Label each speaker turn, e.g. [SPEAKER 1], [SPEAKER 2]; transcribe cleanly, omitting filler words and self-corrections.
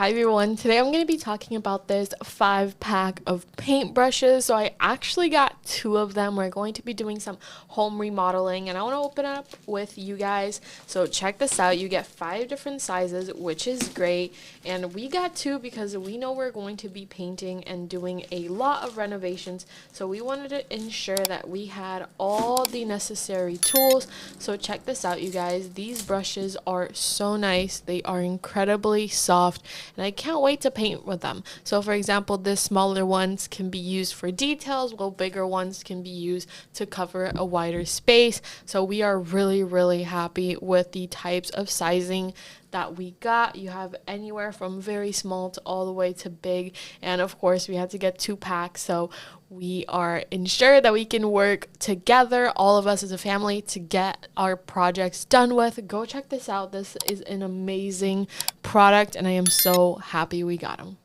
[SPEAKER 1] Hi everyone, today I'm going to be talking about this 5-pack of paintbrushes. So I actually got 2 of them. We're going to be doing some home remodeling and I want to open up with you guys. So check this out. You get 5 different sizes, which is great. And we got 2 because we know we're going to be painting and doing a lot of renovations. So we wanted to ensure that we had all the necessary tools. So check this out, you guys. These brushes are so nice. They are incredibly soft and I can't wait to paint with them. So for example, this smaller ones can be used for details, while bigger ones can be used to cover a wider space. So we are really happy with the types of sizing that we got. You have anywhere from very small to all the way to big, and of course we had to get 2 packs, so we are ensured that we can work together, all of us as a family, to get our projects done with. Go check this out. This is an amazing product and I am so happy we got them.